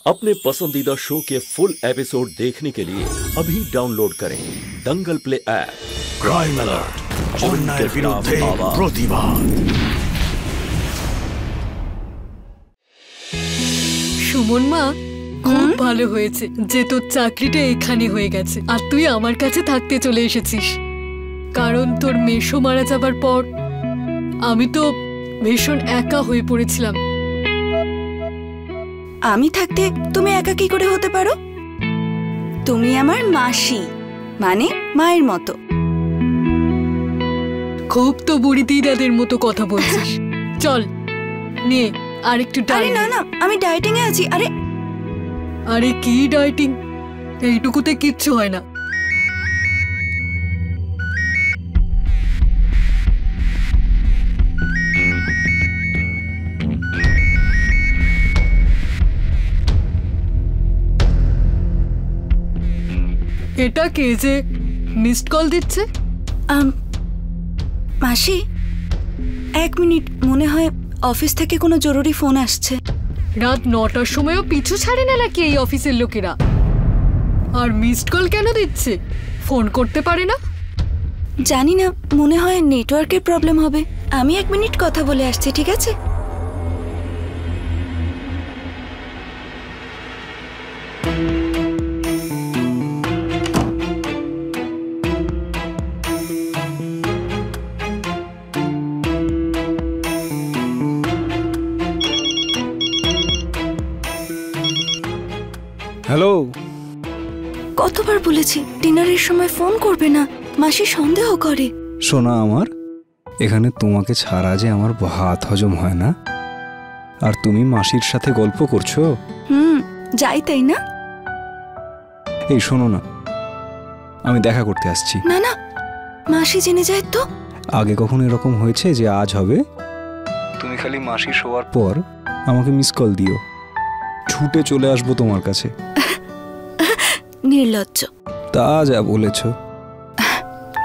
अपने पसंदीदा शो के फुल एपिसोड देखने के लिए अभी डाउनलोड करें Dangal play app. Crime alert, अन्यायेर बिरुद्धे प्रतिबाद। সুমন মা, খুব ভালো হয়েছে যে তোর চাকরিটা এখানে হয়ে গেছে আর তুই আমার কাছে থাকতে চলে এসেছিস। কারণ তোর মেশো মারা যাবার পর আমি তো ভীষণ একা হয়ে পড়েছিলাম। আমি থাকতে তুমি একা কি করে হতে পারো? তুমি আমার মাসি, মানে মায়ের মতো। খুব তো বুড়ি দিদাদের মতো কথা বলছিস। চল নে আর একটু আরে না না, আমি ডায়েটিং এ আছি। আরে কি ডায়েটিং? এইটুকুতে কিচ্ছু হয় না। এটা কে যে মিসড কল দিচ্ছে? মাসি, 1 মিনিট, মনে হয় অফিস থেকে কোনো জরুরি ফোন আসছে। রাত 9টার সময়ও পিছু ছাড়ে না নাকি এই অফিসের লোকেরা? আর মিসড কল কেন দিচ্ছে? ফোন করতে পারে না? জানি না, মনে হয় নেটওয়ার্কের প্রবলেম হবে। আমি 1 মিনিট কথা বলে আসছি, ঠিক আছে? হ্যালো। কতবার বলেছি ডিনারের সময় ফোন করবে না, মাসি সন্দেহ করে। শোনা আমার, এখানে তোমাকে ছাড়া যে আমার ভাত হজম হয় না, আর তুমি মাসির সাথে গল্প করছো। যাই তাই না? এই শোনো না, আমি দেখা করতে আসছি। না না, মাসি জেনে যায় তো। আগে কখনো এরকম হয়েছে যে আজ হবে? তুমি খালি মাসি শোয়ার পর আমাকে মিস কল দিও, ছুটে চলে আসবো তোমার কাছে। নির্লজ্জ। তা যা বলেছ।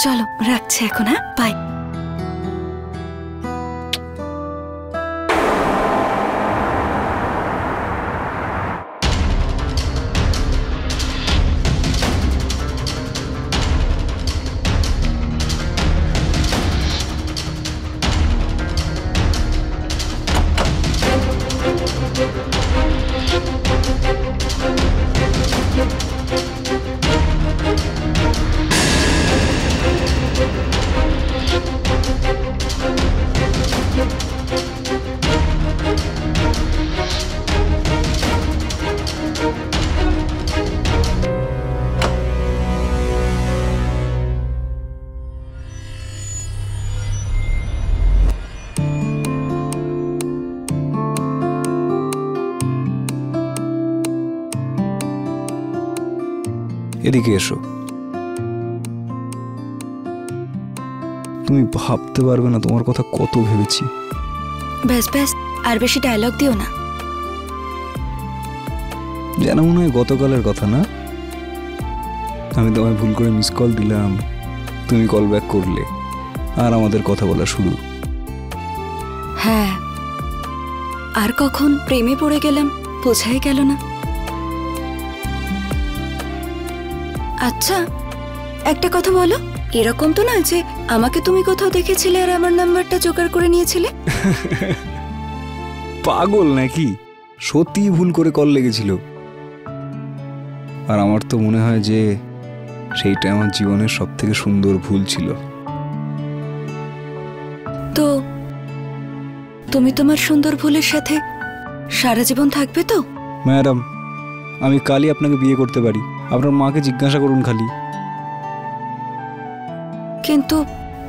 চলো রাখছি এখন, হ্যাঁ, বাই। এদিকে এসো। তুমি ভাবতে পারবে না তোমার কথা কত ভেবেছি। ব্যাস ব্যাস, আর বেশি ডায়লগ দিও না। যেন মনে হয় গতকালের কথা না? আমি তোমায় ভুল করে মিস কল দিলাম, তুমি কল ব্যাক করলে, আর আমাদের কথা বলা শুরু। হ্যাঁ, আর কখন প্রেমে পড়ে গেলাম বোঝাই গেল না। আচ্ছা, একটা কথা বলো, এরকম তো নয় যে আমাকে তুমি কোথাও দেখেছিলে আর আমার নাম্বারটা জোগাড় করে নিয়েছিলে? পাগল নাকি? সত্যি ভুল করে কল লেগেছিল। আর আমার তো মনে হয় যে সেইটা আমার জীবনের সবথেকে সুন্দর ভুল ছিল। তো তুমি তোমার সুন্দর ভুলের সাথে সারা জীবন থাকবে তো? ম্যাডাম, আমি কালই আপনাকে বিয়ে করতে পারি, আপনার মাকে জিজ্ঞাসা করুন খালি। কিন্তু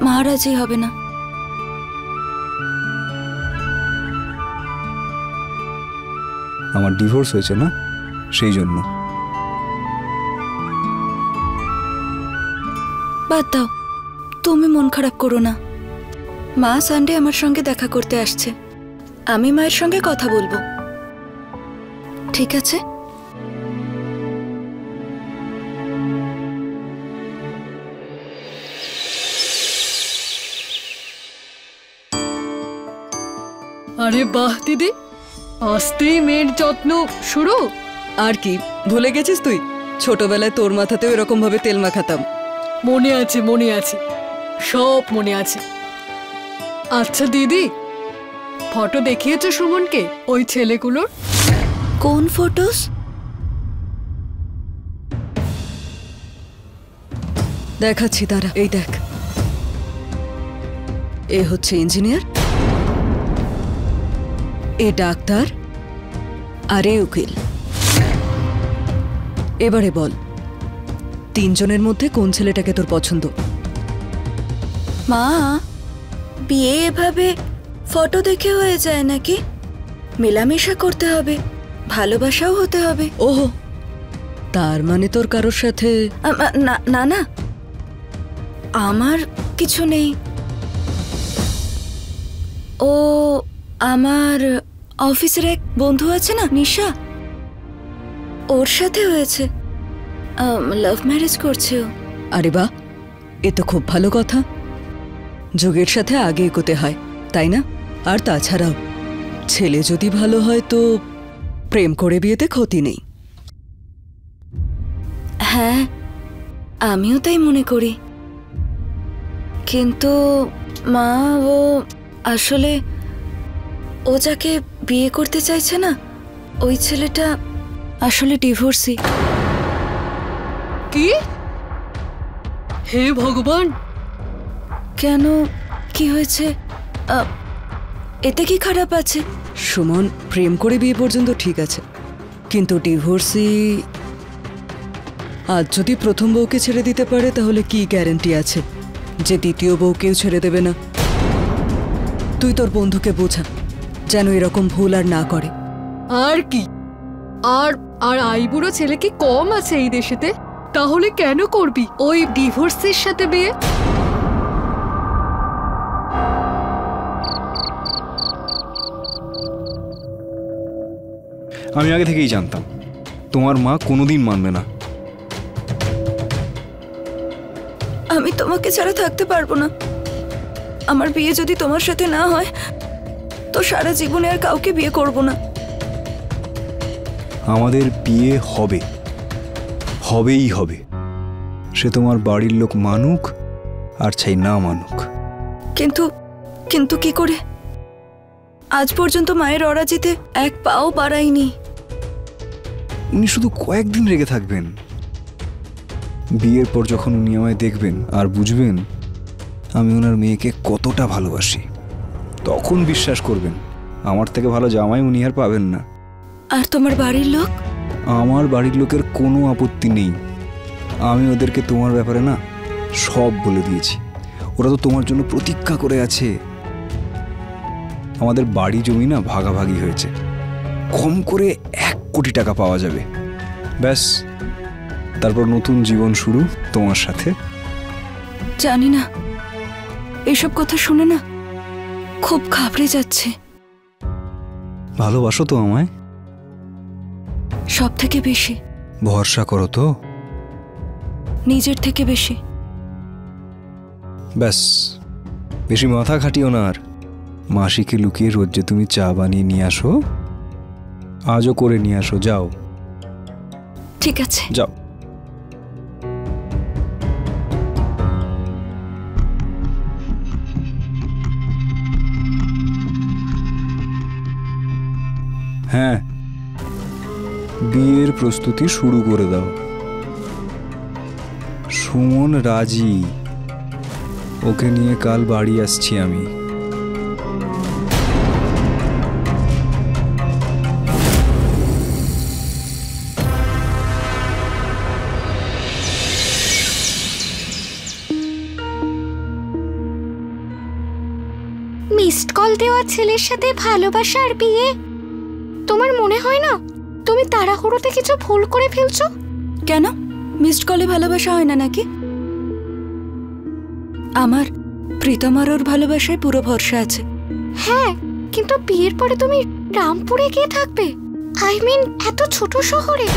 মা রাজি হবে না। আমার ডিভোর্স হয়েছে না, সেই জন্য। বাদ দাও, তুমি মন খারাপ করো না। মা সানডে আমার সঙ্গে দেখা করতে আসছে, আমি মায়ের সঙ্গে কথা বলবো, ঠিক আছে? আরে বাহ দিদি, আসতেই মেয়ের যত্ন শুরু। আর কি ভুলে গেছিস তুই? ছোটবেলায় তোর মাথাতেও এরকম ভাবে তেল মাখাতাম। মনে আছে, মনে আছে, সব মনে আছে। আচ্ছা দিদি, ফটো দেখিয়েছো সুমনকে ওই ছেলেগুলোর? কোন ফটোস? দেখাচ্ছি তারা, এই দেখ। এ হচ্ছে ইঞ্জিনিয়ার, এ ডাক্তার, আর এ উকিল। এবারে বল, তিনজনের মধ্যে কোন ছেলেটাকে তোর পছন্দ? মা, বিয়ে এভাবে ফটো দেখে হয়ে যায় নাকি? মেলামেশা করতে হবে, ভালোবাসাও হতে হবে। ওহো, তার মানে তোর কারোর সাথে? না না না, আমার কিছু নেই। ও আমার অফিসের এক বন্ধু আছে না, নিশা, ওর সাথে হয়েছে। লাভ ম্যারেজ করছে ও। আরে বাহ, এ তো খুব ভালো কথা। যুগের সাথে আগে এগোতে হয়, তাই না? আর তাছাড়াও ছেলে যদি ভালো হয় তো প্রেম করে বিয়েতে ক্ষতি নেই। হ্যাঁ, আমিও তাই মনে করি। কিন্তু মা, ও আসলে ও যাকে বিয়ে করতে চাইছে না, ওই ছেলেটা আসলে ডিভোর্সি। কি? হে ভগবান! কেন, কি হয়েছে? এতে কি খারাপ আছে? সুমন, প্রেম করে বিয়ে পর্যন্ত ঠিক আছে, কিন্তু ডিভোর্সি আজ যদি প্রথম বউকে ছেড়ে দিতে পারে তাহলে কি গ্যারান্টি আছে যে দ্বিতীয় বউকেও ছেড়ে দেবে না? তুই তোর বন্ধুকে বোঝা যেন এরকম ভুল আর না করে। আর কি, আর আর আইবুড়ো ছেলে কি কম আছে এই দেশেতে? তাহলে কেন করবি ওই ডিভোর্সের সাথে বিয়ে? আমি আগে থেকেই জানতাম তোমার মা কোনোদিন মানবে না। আমি তোমাকে ছাড়া থাকতে পারবো না। আমার বিয়ে যদি তোমার সাথে না হয় তো সারা জীবনে আর কাউকে বিয়ে করব না। আমাদের বিয়ে হবে, হবেই হবে, সে তোমার বাড়ির লোক মানুক আর চাই না মানুক। কিন্তু কিন্তু কি করে? আজ পর্যন্ত মায়ের অরাজিতে এক পাও বাড়াইনি। উনি শুধু কয়েকদিন রেগে থাকবেন, বিয়ের পর যখন উনি আমায় দেখবেন আর বুঝবেন আমি ওনার মেয়েকে কতটা ভালোবাসি, তখন বিশ্বাস করবেন আমার থেকে ভালো জামাই উনি আর পাবেন না। আর তোমার বাড়ির লোক? আমার বাড়ির লোকের কোনো আপত্তি নেই। আমি ওদেরকে তোমার ব্যাপারে না সব বলে দিয়েছি। ওরা তো তোমার জন্য প্রতীক্ষা করে আছে। আমাদের বাড়ি জমি না ভাগাভাগি হয়েছে, কম করে 1 কোটি টাকা পাওয়া যাবে। ব্যাস, তারপর নতুন জীবন শুরু তোমার সাথে। জানি না, এইসব কথা শুনে না খুব ঘাবড়ে যাচ্ছে। ভালোবাসো তো আমায়? সব থেকে বেশি। ভরসা করো তো? নিজের থেকে বেশি। ব্যাস, বেশি মাথা খাটিও না। আর মাসিকে লুকিয়ে রোজ যে তুমি চা বানিয়ে নিয়ে আসো, আজও করে নিয়ে আসো। যাও। ঠিক আছে, যাও। হ্যাঁ, বিয়ের প্রস্তুতি শুরু করে দাও। সুমন রাজি, ওকে নিয়ে কাল বাড়ি আসছি আমি। মিসড কল দেওয়া ছেলের সাথে ভালোবাসার বিয়ে? তোমার মনে হয় না তুমি তাড়াহুড়োতে কিছু ভুল করে ফেলছো? কেন মিসড কলে ভালোবাসা হয় না নাকি? আমার প্রীতম আর ওর ভালোবাসায় পুরো ভরসা আছে। হ্যাঁ, কিন্তু বিয়ের পরে তুমি রামপুরে গিয়ে থাকবে? আই মিন এত ছোট শহরে।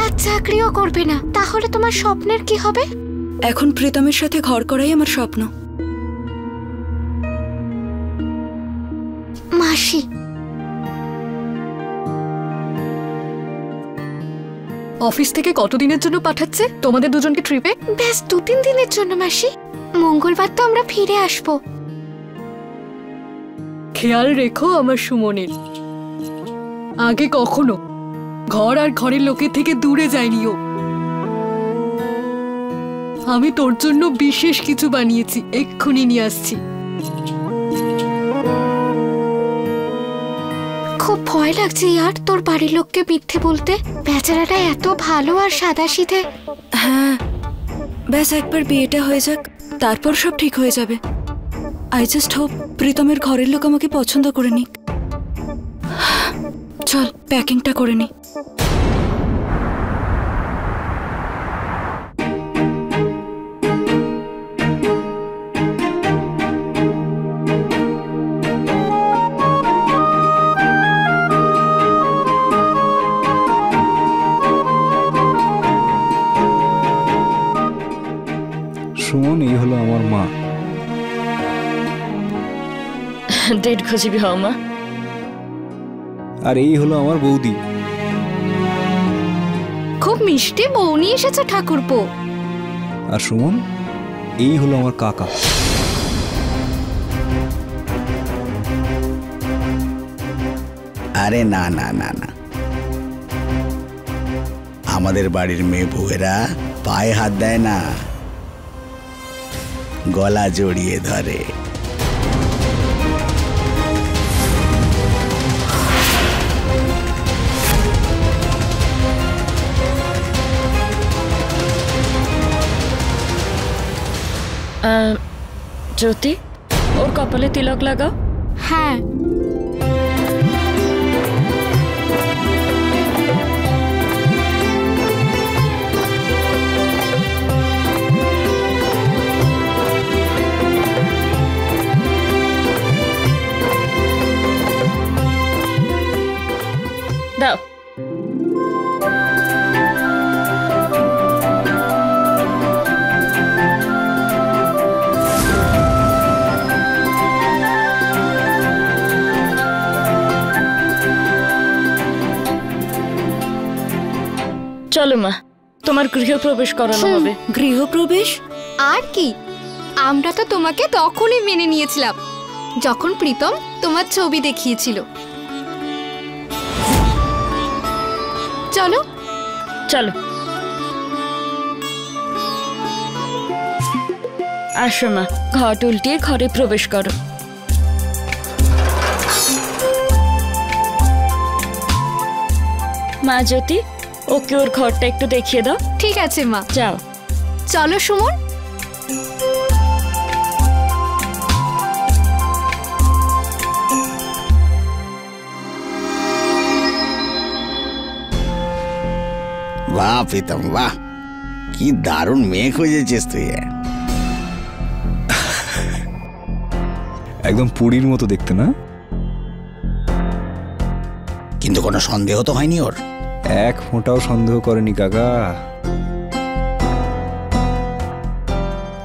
আর চাকরিও করবে না, তাহলে তোমার স্বপ্নের কি হবে? এখন প্রীতমের সাথে ঘর করাই আমার স্বপ্ন। মাসি, অফিস থেকে কতদিনের জন্য পাঠাচ্ছে তোমাদের দুজনকে ট্রিপে? ব্যাস 2-3 দিনের জন্য মাসি। মঙ্গলবার তো আমরা ফিরে আসবো। খেয়াল রেখো আমার সুমনের। আগে কখনো ঘর আর ঘরের লোকের থেকে দূরে যায়নি ও। আমি তোর জন্য বিশেষ কিছু বানিয়েছি, এক্ষুনি নিয়ে আসছি। খুব ভয় লাগছে ইয়ার তোর বাড়ির লোককে মিথ্যে বলতে। বেচারাটা এত ভালো আর সাদাসিধে। হ্যাঁ, ব্যাস একবার বিয়েটা হয়ে যাক, তারপর সব ঠিক হয়ে যাবে। আই জাস্ট হোপ প্রীতমের ঘরের লোক আমাকে পছন্দ করে নিক। চল প্যাকিংটা করে নি। সুমন, এই হলো আমার মা। দীর্ঘজীবী হও মা। আর এই হলো আমার বৌদি। খুব মিষ্টি বউ নিয়ে এসেছে ঠাকুরপো। আর সুমন, এই হলো আমার কাকা। আরে না না না না, আমাদের বাড়ির মেয়ে বউয়েরা পায়ে হাত দেয় না, গলা জড়িয়ে ধরে। জ্যোতি, ওর কপালে তিলক লাগাও। হ্যাঁ, দাও। চলো মা, তোমার গৃহপ্রবেশ করানো হবে। গৃহপ্রবেশ? আর কি, আমরা তো তোমাকে তখনই মেনে নিয়েছিলাম যখন প্রীতম তোমার ছবি দেখিয়েছিল। চলো চলো আসো মা, ঘট উল্টিয়ে ঘরে প্রবেশ করো। মা জ্যোতি, ওকে ওর ঘরটা একটু দেখিয়ে দাও। ঠিক আছে মা, যাও। চলো সুমন। বাহ প্রীতম, বাহ, কি দারুণ মেয়ে খুঁজেছিস তুই। একদম পুরীর মতো দেখতে না? কিন্তু কোনো সন্দেহ তো হয়নি ওর? এক ফোঁটাও সন্দেহ করেনি কাকা।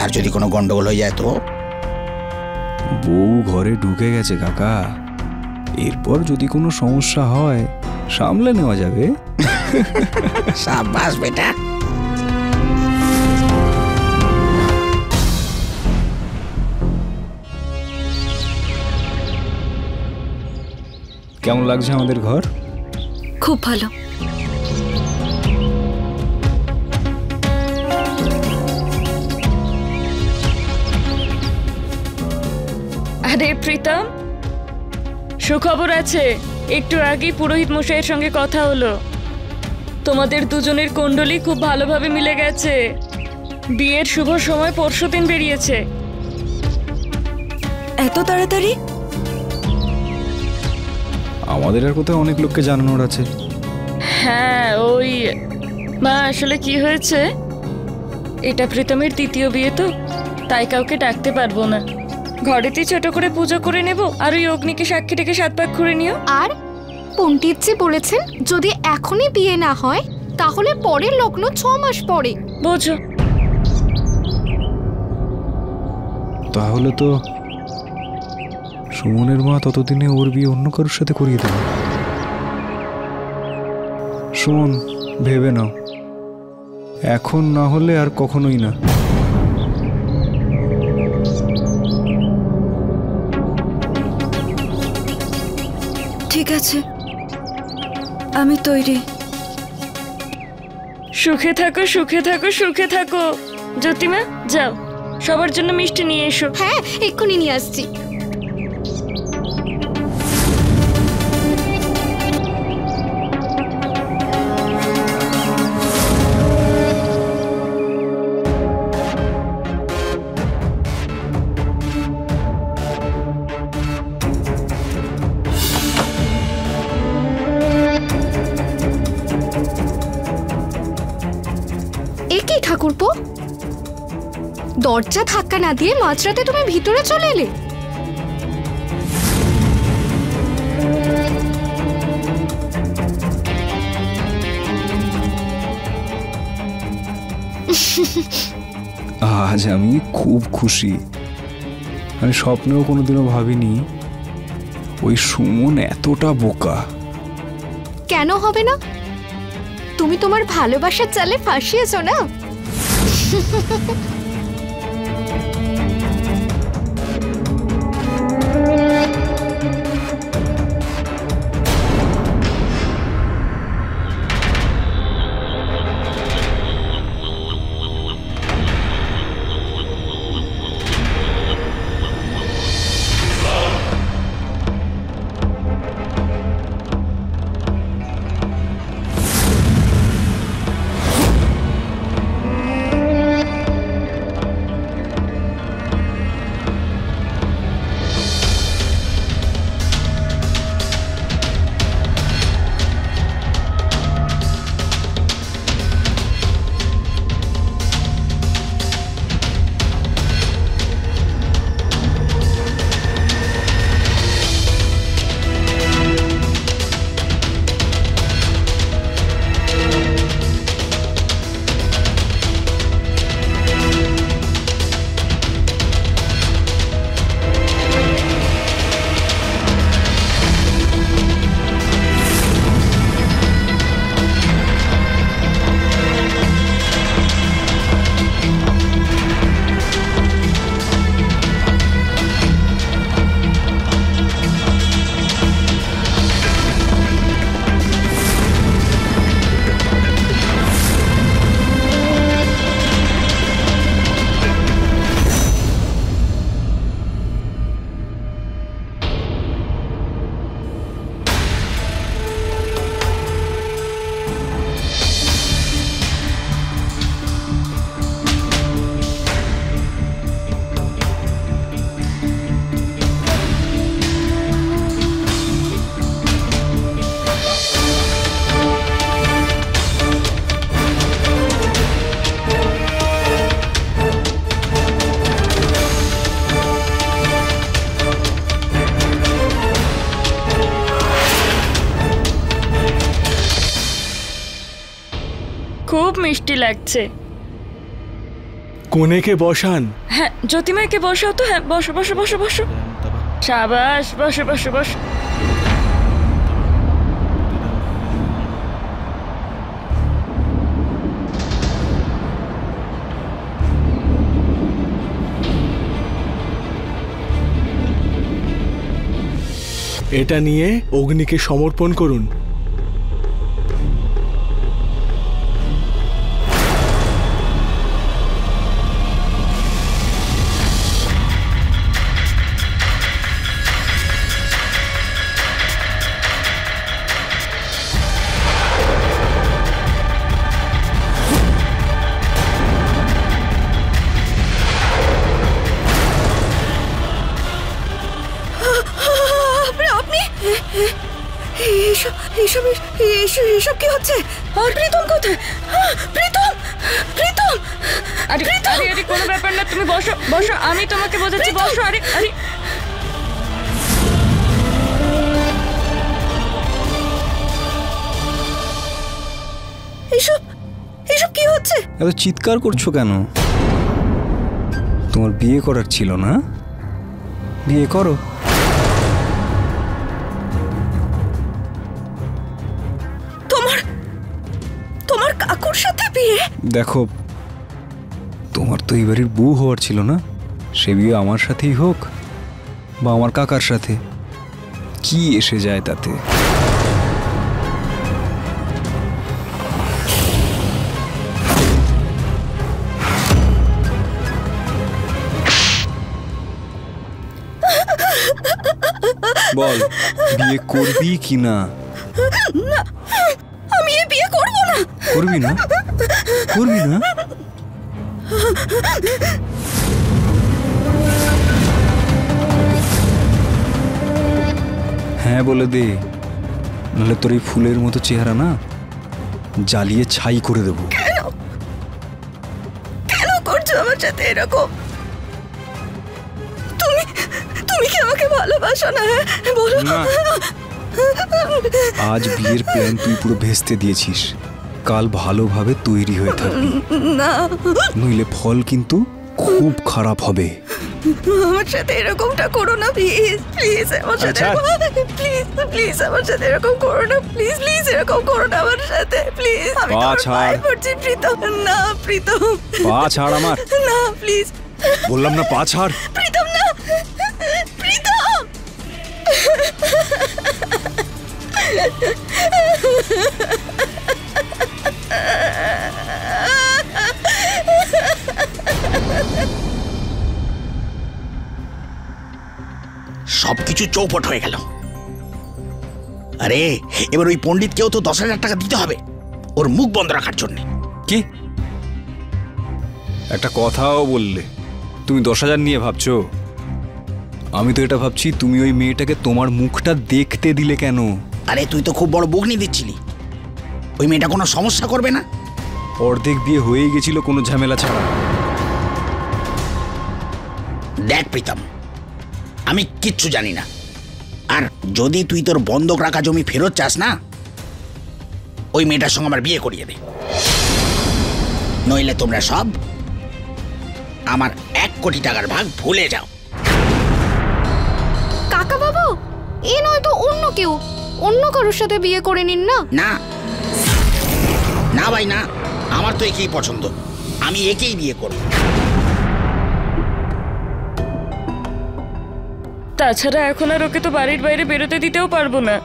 আর যদি কোনো গন্ডগোল হয়ে যায় তো? বউ ঘরে ঢুকে গেছে কাকা, এরপর যদি কোনো সমস্যা হয় সামলে নেওয়া যাবে। সাবাস বেটা। কেমন লাগছে আমাদের ঘর? খুব ভালো। আরে প্রীতম, সুখবর আছে। একটু আগেই পুরোহিত মশাইয়ের সঙ্গে কথা হলো। তোমাদের দুজনের কুণ্ডলী খুব ভালোভাবে মিলে গেছে। বিয়ের শুভ সময় পরশুদিন বেরিয়েছে। এত তাড়াতাড়ি? আমাদের আর কোথাও অনেক লোককে জানানোর আছে। হ্যাঁ, ওই মা, আসলে কি হয়েছে, এটা প্রীতমের দ্বিতীয় বিয়ে তো, তাই কাউকে ডাকতে পারবো না। ঘরেতেই ছোট করে পুজো করে নেব, আর ওই অগ্নিকে সাক্ষী রেখে 7 পাক করে নিও। আর পণ্ডিতজি বলেছেন যদি এখনই বিয়ে না হয় তাহলে পরের লগ্ন 6 মাস পরে। বোঝো? তাহলে তো সুমনের মা ততদিনে ওর বিয়ে অন্য কারোর সাথে করিয়ে দেবে। সুমন, ভেবে নাও। এখন না হলে আর কখনোই না। ঠিক আছে, আমি তৈরি। সুখে থাকো, সুখে থাকো, সুখে থাকো। জ্যোতিমা, যাও সবার জন্য মিষ্টি নিয়ে এসো। হ্যাঁ, এক্ষুনি নিয়ে আসছি। কি ঠাকুরপো, দরজা ধাক্কা না দিয়ে মাঝরাতে তুমি ভিতরে চলে এলে? আজ আমি খুব খুশি। আমি স্বপ্নেও কোনোদিনও ভাবিনি ওই সুমন এতটা বোকা। কেন হবে না? তুমি তোমার ভালোবাসার জালে ফাঁসিয়েছো না? খুব মিষ্টি লাগছে। কোনেকে বসান। হ্যাঁ, জ্যোতিমাকে বসাও তো। হ্যাঁ, বসো বসো বসো বসো। সাবাস, বসো বসো বসো। এটা নিয়ে অগ্নিকে সমর্পণ করুন। এসব কি হচ্ছে? আর প্রীতম কোথায়? প্রীতম, প্রীতম, আরে আরে আরে, কোনো ব্যাপার না, তুমি বসো বসো, আমি তোমাকে বোঝাচ্ছি, বসো। আরে আরে, এসব কি হচ্ছে? এত চিৎকার করছো কেন? তোমার বিয়ে করার ছিল না? বিয়ে করো। তোমার কাকুর সাথে বিয়ে? দেখো, তোমার তো এই বাড়ির বউ হওয়ার ছিল না। সে বিয়ে আমার সাথেই হোক বা আমার কাকার সাথে, কি এসে যায় তাতে? বল, বিয়ে করবি কি না? না, আমি এই বিয়ে করব না। করবি না? করবি না? হ্যাঁ বলে দে, নাহলে তোর এই ফুলের মতো চেহারা না জ্বালিয়ে ছাই করে দেবো। কেন করছো আমার সাথে এরকম? তুমি কি আমাকে ভালোবাসো না? বলো না। আজ বিয়ের প্ল্যান তুই পুরো ভেস্তে দিয়েছিস। কাল ভালোভাবে তৈরি হয়ে থাকবি, না নইলে ফল কিন্তু খুব খারাপ হবে। আমার সাথে এরকমটা করো না, প্লিজ প্লিজ আমার সাথে, প্লিজ প্লিজ আমার সাথে এরকম করো না, প্লিজ প্লিজ এরকম করো না আমার সাথে, প্লিজ। আমি পা ছাড়। প্রীতম, না প্রীতম, পা ছাড় আমার। না প্লিজ, বললাম না পা ছাড়। প্রীতম না, প্রীতম। সবকিছু চৌপট হয়ে গেল। আরে এবার ওই পণ্ডিতকেও তো 10,000 টাকা দিতে হবে ওর মুখ বন্ধ রাখার জন্য। কি একটা কথাও বললে? তুমি 10,000 নিয়ে ভাবছো? আমি তো এটা ভাবছি, তুমি ওই মেয়েটাকে তোমার মুখটা দেখতে দিলে কেন? আরে তুই তো খুব বড় বগনি দিচ্ছিলি। ওই মেয়েটা কোনো সমস্যা করবে না। অর্ধেক বিয়ে হয়ে গেছিল কোনো ঝামেলা ছাড়া। দেখ প্রীতম, আমি কিচ্ছু জানি না, আর যদি তুই তোর বন্ধক রাখা জমি ফেরত চাস না, ওই মেয়েটার সঙ্গে আমার বিয়ে করিয়ে দে, নইলে তোমরা সব আমার 1 কোটি টাকার ভাগ ভুলে যাও। কাকা বাবু, এ নয় তো অন্য কেউ, অন্য কারোর সাথে বিয়ে করে নিন না। না না ভাই না, আমার তো একেই পছন্দ, আমি একেই বিয়ে করব। তাছাড়া এখন আর ওকে তো বাড়ির বাইরে বেরোতে দিতেও পারবো না।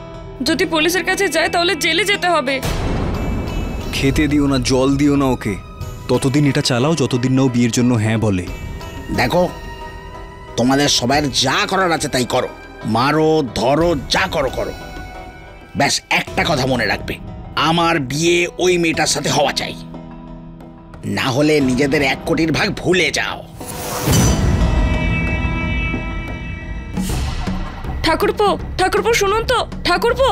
যদি পুলিশের কাছে যায় তাহলে জেলে যেতে হবে। খেতে দিও না, জল দিও না ওকে, ততদিন এটা চালাও যতদিন না ও বিয়ের জন্য হ্যাঁ বলে। দেখো, তোমাদের সবার যা করার আছে তাই করো, মারো ধরো যা করো করো, ব্যাস একটা কথা মনে রাখবে, আমার বিয়ে ওই মেয়েটার সাথে হওয়া চাই, না হলে নিজেদের 1 কোটির ভাগ ভুলে যাও। ঠাকুরপো, ঠাকুরপো শুনুন তো, ঠাকুরপো।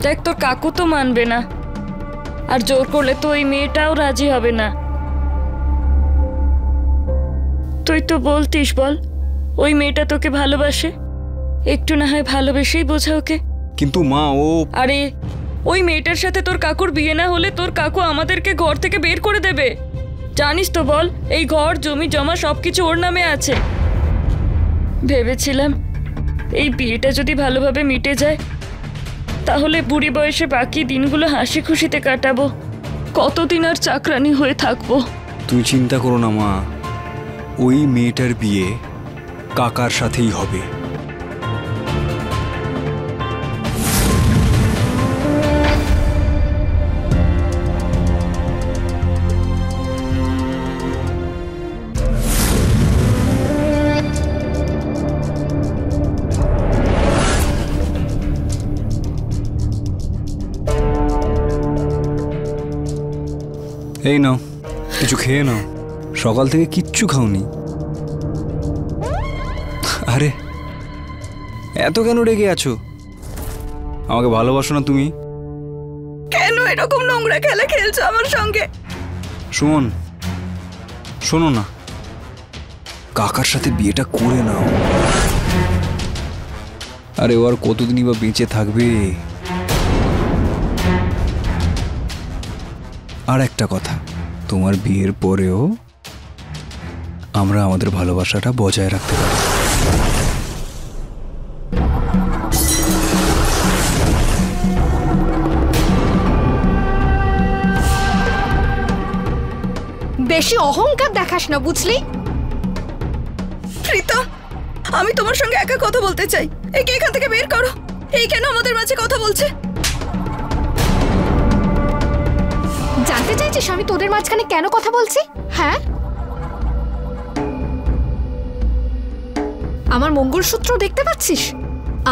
দেখ, তোর কাকু তো মানবে না, আর জোর করলে তো ওই মেয়েটাও রাজি হবে না। তুই তো বলতিস, বল ওই মেয়েটা তোকে ভালোবাসে, একটু না হয় ভালোবেসেই বোঝা ওকে। কিন্তু মা, ও আরে ওই মেয়েটার সাথে তোর কাকুর বিয়ে না হলে তোর কাকু আমাদেরকে ঘর থেকে বের করে দেবে, জানিস তো? বল, এই ঘর জমি জমা সবকিছু ওর নামে আছে। ভেবেছিলাম এই বিয়েটা যদি ভালোভাবে মিটে যায় তাহলে বুড়ি বয়সে বাকি দিনগুলো হাসি খুশিতে কাটাবো, কতদিন আর চাকরানি হয়ে থাকবো। তুই চিন্তা করো না মা, ওই মেয়েটার বিয়ে কাকার সাথেই হবে। এই নাও, কিছু খেয়ে নাও, সকাল থেকে কিচ্ছু খাওনি। আরে এত কেন রেগে আছো? আমাকে ভালোবাসো না তুমি? কেন এরকম নোংরা খেলা খেলছো আমার সঙ্গে? সুমন, শোনো না, কাকার সাথে বিয়েটা করে নাও। আরে ও আর কতদিনই বা বেঁচে থাকবে? আর একটা কথা, তোমার বিয়ের পরেও আমরা আমাদের ভালোবাসাটা বজায় রাখতে পারি। বেশি অহংকার দেখাস না, বুঝলি? প্রীতম, আমি তোমার সঙ্গে একা কথা বলতে চাই। একে এখান থেকে বের করো। এই কেন আমাদের মাঝে কথা বলছে? জানতে চাইছিস আমি তোদের মাঝখানে কেন কথা বলছি? হ্যাঁ, আমার মঙ্গলসূত্র দেখতে পাচ্ছিস,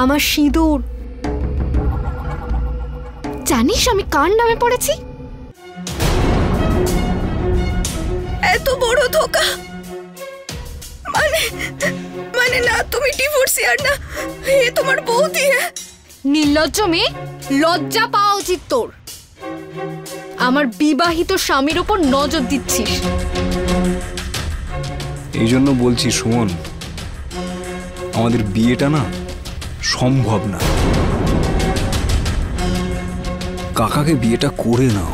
আমার সিঁদুর। জানিস আমি কার নামে পড়েছি? এত বড় ধোকা! মানে না, তুমি ডিভোর্সি আর না এ তোমার বৌদি। নির্লজ্জ মেয়ে, লজ্জা পাওয়া উচিত তোর। আমার বিবাহিত স্বামীর উপর নজর দিচ্ছিস। এই জন্য বলছি সুমন, আমাদের বিয়েটা না সম্ভব না। কাকাকে বিয়েটা করে নাও।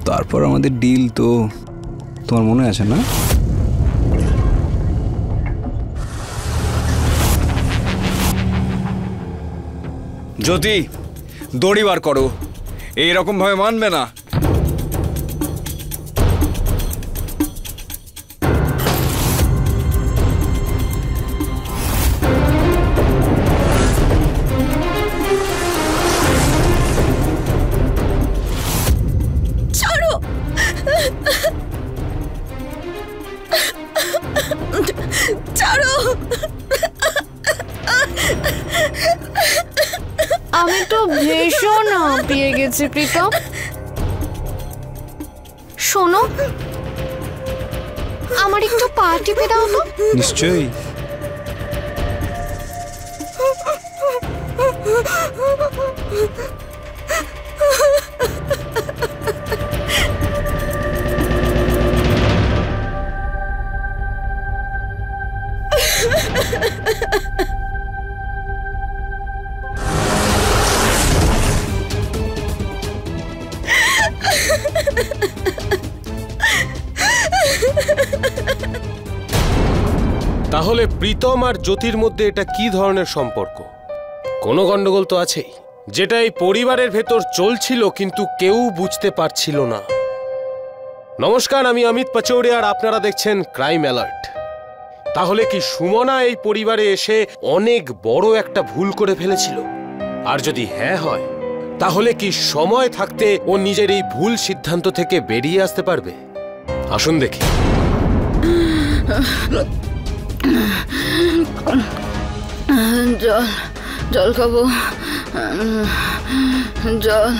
তারপর আমাদের ডিল তো তোমার মনে আছে না? জ্যোতি, দড়ি বার করো। এইরকম ভাবে মানবে না। ছাড়ো, ছাড়ো। আমি তো ভীষণ পেয়ে গেছি প্রীতম। শোনো, আমার একটু পা টিপে দাও তো। নিশ্চয়ই। তাহলে প্রীতম আর জ্যোতির মধ্যে এটা কি ধরনের সম্পর্ক? কোনো গন্ডগোল তো আছেই, যেটা এই পরিবারের ভেতর চলছিল কিন্তু কেউ বুঝতে পারছিল না। নমস্কার, আমি অমিত পাচৌড়ে আর আপনারা দেখছেন ক্রাইম অ্যালার্ট। তাহলে কি সুমনা এই পরিবারে এসে অনেক বড় একটা ভুল করে ফেলেছিল? আর যদি হ্যাঁ হয়, তাহলে কি সময় থাকতে ও নিজের এই ভুল সিদ্ধান্ত থেকে বেরিয়ে আসতে পারবে? আসুন দেখি। জল খাবো, জল।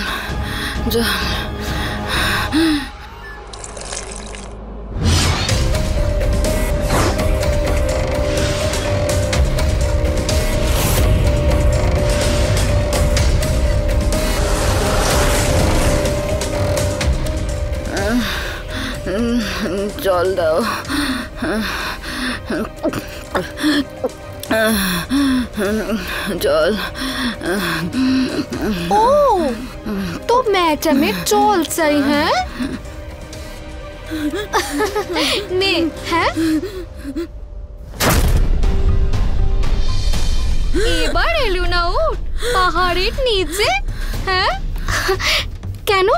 জল দাও। জল। ও, তো ম্যাডামের জল চাই? হ্যাঁ নে। হ্যাঁ, এবার এলু না উঠ পাহাড়ের নিচে। হ্যাঁ, কেন?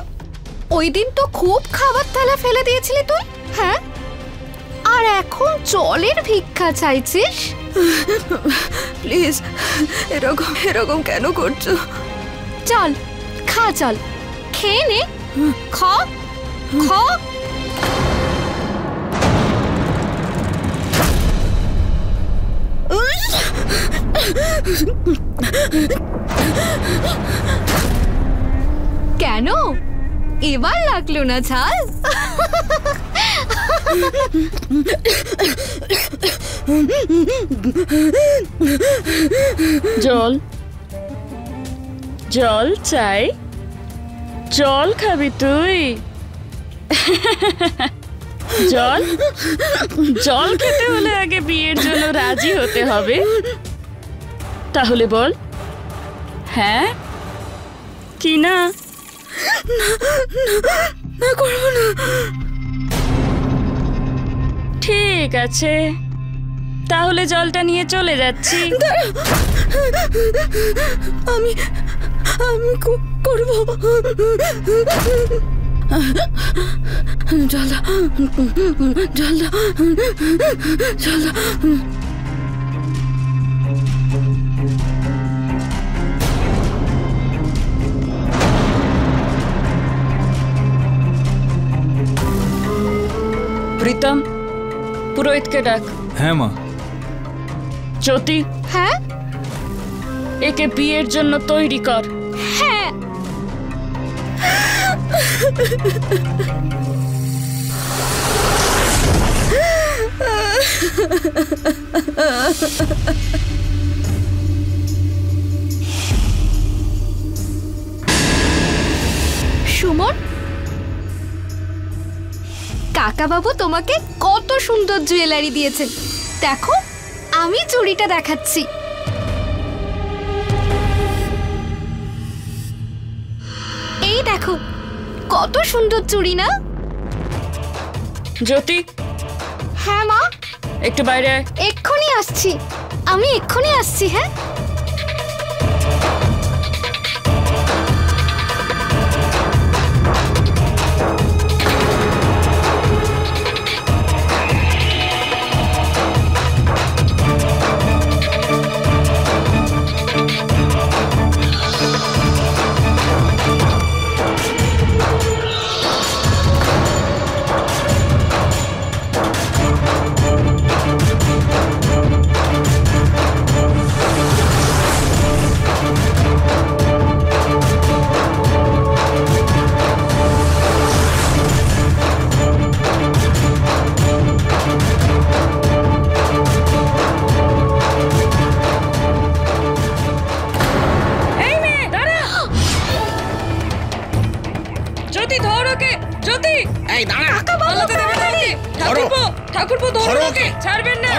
ওই দিন তো খুব খাবার থালা ফেলে দিয়েছিলি তুই। হ্যাঁ, আর এখন জলের ভিক্ষা চাইছিস? প্লিজ, এরকম কেন করছো? চল খা, চল খেয়ে নে। খ খ। কেন এবার লাগলো না ঝাল? জল জল চাই? জল খাবি তুই? জল জল খেতে হলে আগে বিয়ের জন্য রাজি হতে হবে। তাহলে বল হ্যাঁ কি না? না, করবো না। ঠিক আছে, তাহলে জলটা নিয়ে চলে যাচ্ছি। আমি করব। জল দাও, জল দাও, জল দাও। প্রীতম, পুরোহিতকে ডাক। হ্যাঁ মা। জ্যোতি, হ্যাঁ একে বিয়ের জন্য তৈরি কর। হ্যাঁ। সুমন, কাকাবাবু তোমাকে কত সুন্দর জুয়েলারি দিয়েছেন। দেখো, আমি চুড়িটা দেখাচ্ছি। এই দেখো, কত সুন্দর চুড়ি না? জ্যোতি। হ্যাঁ মা। একটু বাইরে আয়। এক্ষুনি আসছি, আমি এক্ষুনি আসছি। হ্যাঁ। ঠাকুরপো ধরো ওকে, ছাড়বেন না।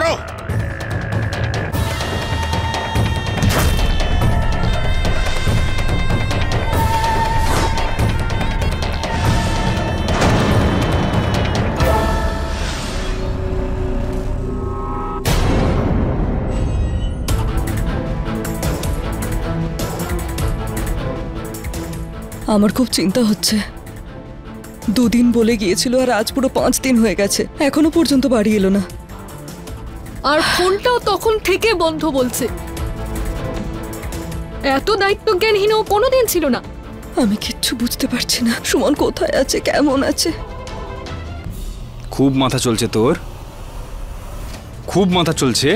আমার খুব চিন্তা হচ্ছে। 2 দিন বলে গিয়েছিল আর আজ পুরো 5 দিন হয়ে গেছে, এখনো পর্যন্ত বাড়ি এলো না। আর ফোনটাও তখন থেকে বন্ধ বলছে। এত দায়িত্বজ্ঞানহীন ও কোনোদিন ছিল না। আমি কিচ্ছু বুঝতে পারছি না সুমন কোথায় আছে, কেমন আছে। খুব মাথা চলছে তোর, খুব মাথা চলছে।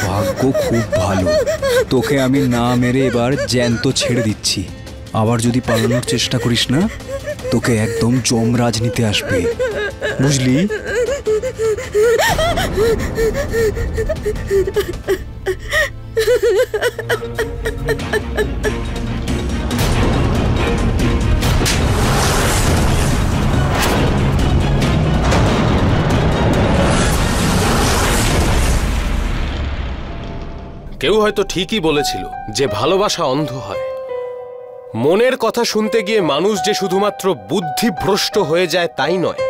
ভাগ্য খুব ভালো, তোকে আমি না মেরে এবার জ্যান্ত ছেড়ে দিচ্ছি। আবার যদি পালানোর চেষ্টা করিস না, তোকে একদম যমরাজ নিতে আসবে, বুঝলি? কেউ হয়তো ঠিকই বলেছিল যে ভালোবাসা অন্ধ হয়। মনের কথা শুনতে গিয়ে মানুষ যে শুধুমাত্র বুদ্ধিভ্রষ্ট হয়ে যায় তাই নয়,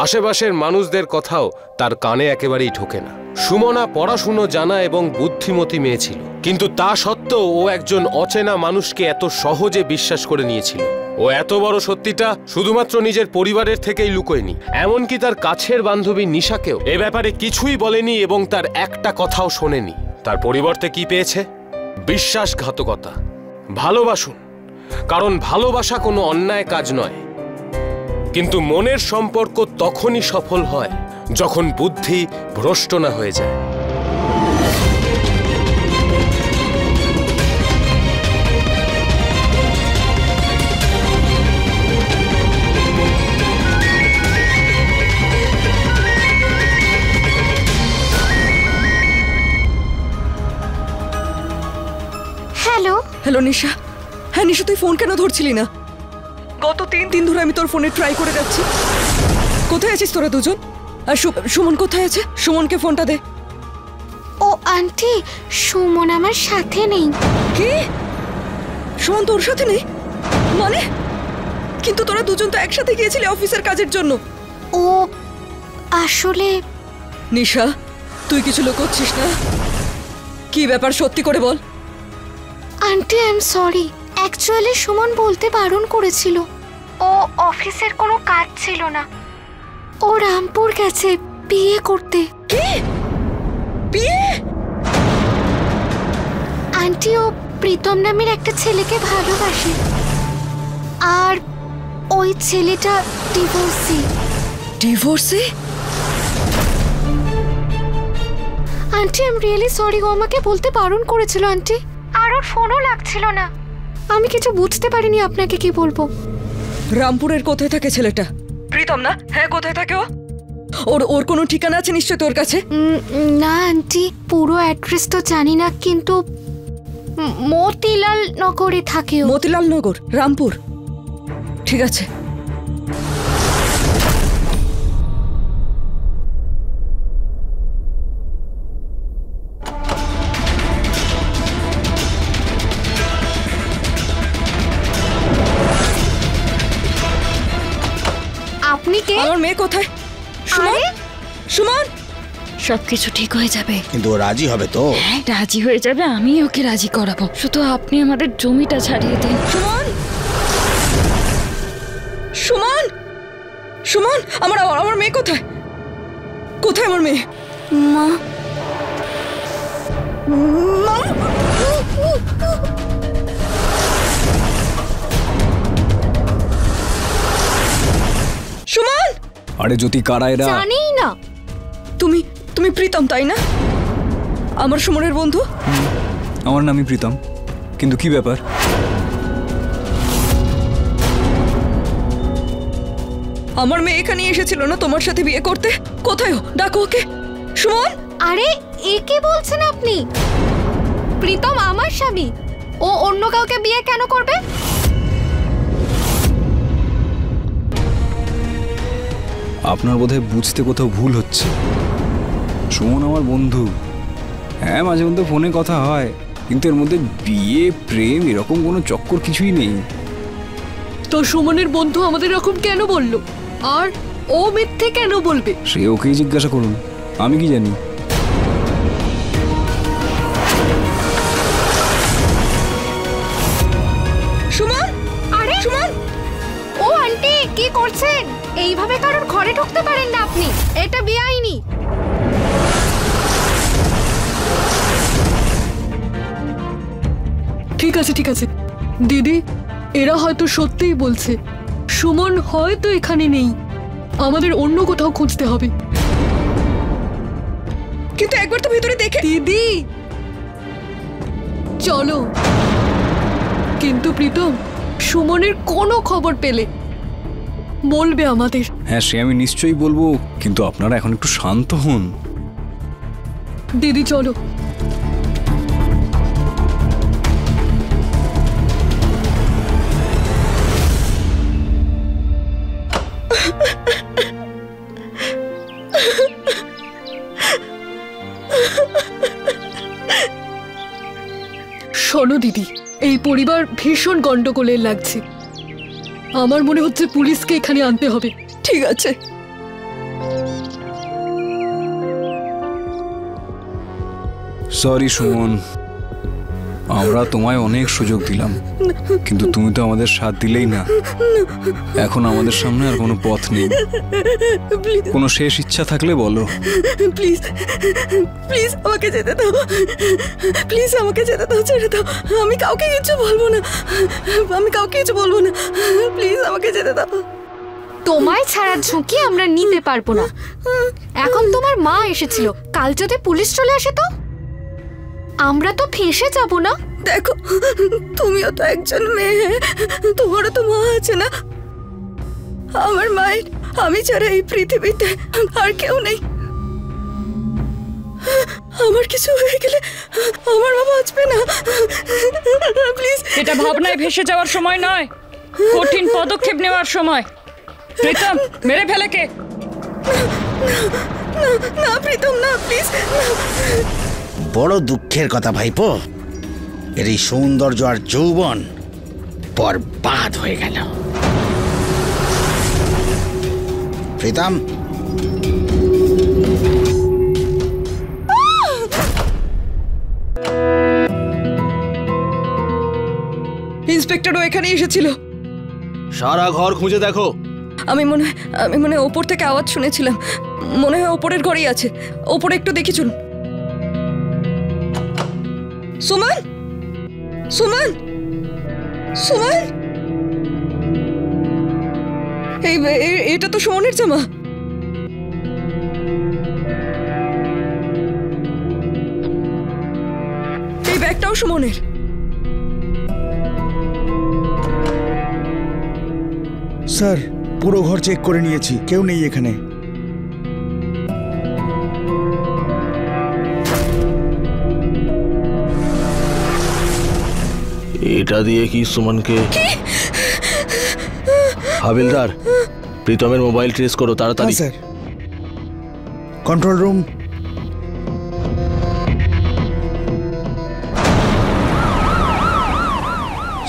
আশেপাশের মানুষদের কথাও তার কানে একেবারেই ঢোকে না। সুমনা পড়াশুনো জানা এবং বুদ্ধিমতী মেয়ে ছিল, কিন্তু তা সত্ত্বেও ও একজন অচেনা মানুষকে এত সহজে বিশ্বাস করে নিয়েছিল। ও এত বড় সত্যিটা শুধুমাত্র নিজের পরিবারের থেকেই লুকোয়নি, এমনকি তার কাছের বান্ধবী নিশাকেও এ ব্যাপারে কিছুই বলেনি এবং তার একটা কথাও শোনেনি। তার পরিবর্তে কি পেয়েছে? বিশ্বাসঘাতকতা। ভালোবাসুন, কারণ ভালোবাসা কোনো অন্যায় কাজ নয়, কিন্তু মনের সম্পর্ক তখনই সফল হয় যখন বুদ্ধি ভ্রষ্ট না হয়ে যায়। হ্যালো। হ্যালো নিশা। হ্যাঁ নিশা, তুই ফোন কেন ধরছিলি না? গত 3 দিন ধরে আমি তোর ফোনে ট্রাই করে যাচ্ছি। কোথায় আছিস তোরা দুজন? আর সুমন কোথায় আছে? সুমনকে ফোনটা দে। ও আন্টি, সুমন আমার সাথে নেই। কি? সুমন তোর সাথে নেই মানে? কিন্তু তোরা দুজন তো একসাথে গিয়েছিলি অফিসের কাজের জন্য। ও আসলে নিশা, তুই কিছু লুকোচ্ছিস না? কি ব্যাপার, সত্যি করে বল। Auntie I am sorry, actually Suman বলতে বারণ করেছিল। ও অফিসের কোনো কাজ ছিল না, ও রামপুর গেছে বিয়ে করতে। কি বিয়ে? আন্টি ও প্রীতম নামের একটা ছেলেকে ভালোবাসে, আর ওই ছেলেটা divorcee. Divorcee? Auntie I am really sorry, ও আমাকে বলতে বারণ করেছিল আন্টি, আর ওর ফোনও লাগছিল না। আমি কিছু বুঝতে পারিনি আপনাকে কি বলবো। রামপুরের কোথায় থাকে ছেলেটা? প্রীতম না? হ্যাঁ, কোথায় থাকে ও? ওর কোনো ঠিকানা আছে নিশ্চয় তোর কাছে? না আন্টি, পুরো অ্যাড্রেস তো জানি না, কিন্তু মতিলাল নগরে থাকে ও। মতিলাল নগর, রামপুর। ঠিক আছে। আপনি কে? আমার মেয়ে কোথায়? সুমন, সুমন। সবকিছু ঠিক হয়ে যাবে। কিন্তু ও রাজি হবে তো? হ্যাঁ, রাজি হয়ে যাবে, আমি ওকে রাজি করাবো। শুধু আপনি আমাদের জমিটা ছাড়িয়ে দিন। সুমন, সুমন, সুমন, আমার মেয়ে কোথায়? কোথায় আমার মেয়ে? মা, মা। সুমন! আরে জ্যোতি, কারা এরা? জানি না। তুমি প্রীতম তাই না? আমার সুমনের বন্ধু? আমার নামই প্রীতম, কিন্তু কি ব্যাপার? আমার মেয়ে এখানে এসেছিল না তোমার সাথে বিয়ে করতে? কোথায় ও? ডাকো ওকে। সুমন! আরে এ কি বলছেন আপনি? প্রীতম আমার স্বামী, ও অন্য কাউকে বিয়ে কেন করবে? আপনার বোধহয় বুঝতে কোথাও ভুল হচ্ছে। সুমন আমার বন্ধু। হ্যাঁ, মাঝে মধ্যে ফোনে কথা হয়, কিন্তু এর মধ্যে বিয়ে প্রেম এরকম কোনো চক্কর কিছুই নেই। তো সুমনের বন্ধু আমাদের এরকম কেন বললো, আর ও মিথ্যে কেন বলবে? সে ওকেই জিজ্ঞাসা করুন, আমি কি জানি। সুমন! আরে সুমন! ও আন্টি কি করছেন? এইভাবে কারোর ঘরে ঢুকতে পারেন না আপনি, এটা বেআইনি। ঠিক আছে ঠিক আছে দিদি, এরা হয়তো সত্যিই বলছে। সুমন হয়তো এখানে নেই, আমাদের অন্য কোথাও খুঁজতে হবে। কিন্তু একবার তো ভিতরে দেখে। দিদি চলো। কিন্তু প্রীতম, সুমনের কোনো খবর পেলে বলবে আমাদের। হ্যাঁ, সে আমি নিশ্চয়ই বলবো, কিন্তু আপনারা এখন একটু শান্ত হন। দিদি চলো। শোনো দিদি, এই পরিবার ভীষণ গন্ডগোলের লাগছে। আমার মনে হচ্ছে পুলিশকে এখানে আনতে হবে। ঠিক আছে। সরি সুমন, আমরা তোমায় অনেক সুযোগ দিলাম, কিন্তু তুমি তো আমাদের সাথ দিলেই না। এখন আমাদের সামনে আর কোনো পথ নেই। কোনো শেষ ইচ্ছা থাকলে বলো। প্লিজ প্লিজ আমাকে যেতে দাও, প্লিজ আমাকে যেতে দাও, ছেড়ে দাও। আমি কাউকে কিছু বলবো না, আমি কাউকে কিছু বলবো না, প্লিজ আমাকে যেতে দাও। তোমায় ছাড়ার ঝুঁকি আমরা নিতে পারবো না। এখন তোমার মা এসেছিল, কাল যদি পুলিশ চলে আসে তো আমরা তো ফেঁসে যাব না? দেখো, তুমিও তো একজন মেয়ে, তোমারও তো মা আছে না? আমার মায়ের আমি ছাড়া এই পৃথিবীতে আর কেউ নেই। আমার কিছু হয়ে গেলে আমার মা বাঁচবে না। প্লিজ। এটা ভাবনায় ভেসে যাওয়ার সময় নয়, কঠিন পদক্ষেপ নেওয়ার সময়। প্রীতম, মেরে ফেলে কে? না প্রীতম, না প্লিজ। বড় দুঃখের কথা ভাইপো, এর এই সৌন্দর্য আর যৌবন বরবাদ হয়ে গেল। প্রীতম, ইন্সপেক্টরও এখানে এসেছিল। সারা ঘর খুঁজে দেখো। আমি মনে হয় ওপর থেকে আওয়াজ শুনেছিলাম। মনে হয় ওপরের ঘরেই আছে। ওপরে একটু দেখি চলুন। সুমন, সুমন, সুমন, এটা তো সুমনের জামা। এই ব্যাগটাও সুমনের। স্যার, পুরো ঘর চেক করে নিয়েছি, কেউ নেই এখানে। এটা দিয়ে কি সুমনকে? হাবিলদার, প্রীতমের মোবাইল ট্রেস করো তাড়াতাড়ি। Sir, control room.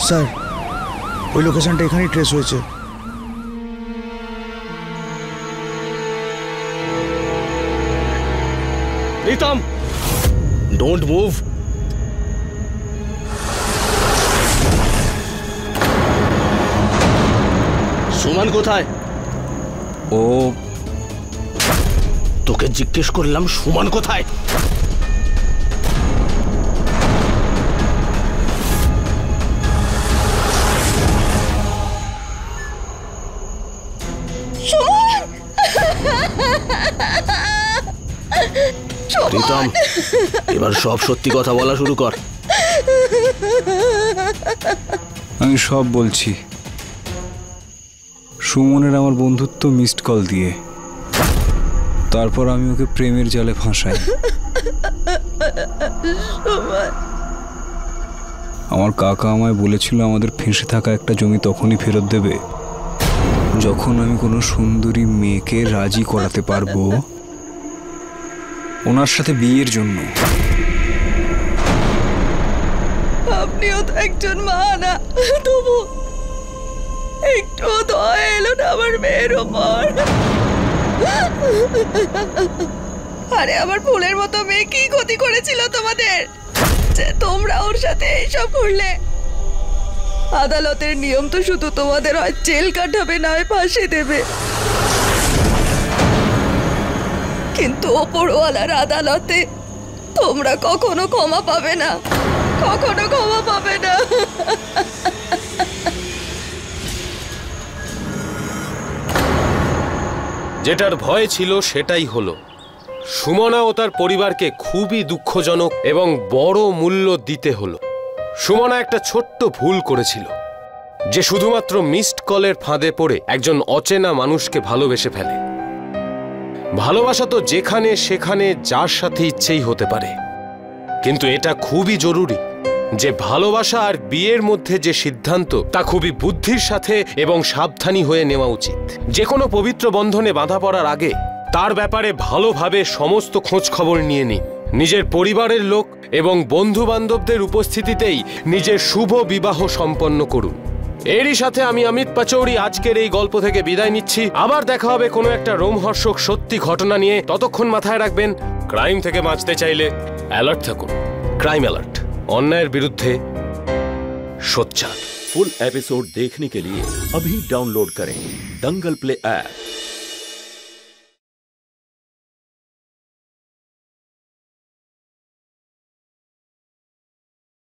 স্যার, ওই লোকেশনটা এখানেই ট্রেস হয়েছে। Pritam, don't move. সুমন কোথায়? ও, তোকে জিজ্ঞেস করলাম সুমন কোথায়? প্রীতম, এবার সব সত্যি কথা বলা শুরু কর। আমি সব বলছি। সুমনের আমার বন্ধুত্ব মিসড কল দিয়ে, তারপর আমি ওকে প্রেমের জালে ফাঁসাই। আমার কাকা আমায় বলেছিল আমাদের ফেঁসে থাকা একটা জমি তখনই ফেরত দেবে যখন আমি কোনো সুন্দরী মেয়েকে রাজি করাতে পারবো ওনার সাথে বিয়ের জন্য। আপনিও তো একজন মা না, তবু একটু দয়া এলো না আমার মেয়ের ওপর? আরে আমার ফুলের মতো মেয়ে কি ক্ষতি করেছিল তোমাদের যে তোমরা ওর সাথে এইসব করলে? আদালতের নিয়ম তো শুধু তোমাদের হয় জেল কাটাবে না হয় ফাঁসি দেবে, কিন্তু ওপরওয়ালার আদালতে তোমরা কখনো ক্ষমা পাবে না, কখনো ক্ষমা পাবে না। যেটার ভয় ছিল সেটাই হলো। সুমনা ও তার পরিবারকে খুবই দুঃখজনক এবং বড় মূল্য দিতে হলো। সুমনা একটা ছোট্ট ভুল করেছিল, যে শুধুমাত্র মিসড কলের ফাঁদে পড়ে একজন অচেনা মানুষকে ভালোবেসে ফেলে। ভালোবাসা তো যেখানে সেখানে যার সাথে ইচ্ছেই হতে পারে, কিন্তু এটা খুবই জরুরি যে ভালোবাসা আর বিয়ের মধ্যে যে সিদ্ধান্ত তা খুবই বুদ্ধির সাথে এবং সাবধানী হয়ে নেওয়া উচিত। যে কোনো পবিত্র বন্ধনে বাঁধা পড়ার আগে তার ব্যাপারে ভালোভাবে সমস্ত খোঁজ খবর নিয়ে নিন। নিজের পরিবারের লোক এবং বন্ধু বান্ধবদের উপস্থিতিতেই নিজের শুভ বিবাহ সম্পন্ন করুন। এরই সাথে আমি অমিত পাচৌরি আজকের এই গল্প থেকে বিদায় নিচ্ছি। আবার দেখা হবে কোনো একটা রোমহর্ষক সত্যি ঘটনা নিয়ে। ততক্ষণ মাথায় রাখবেন, ক্রাইম থেকে বাঁচতে চাইলে অ্যালার্ট থাকুন। क्राइम अलर्ट, अन्यायर विरुद्धे सोच्चार। फुल एपिसोड देखने के लिए अभी डाउनलोड करें दंगल प्ले ऐप।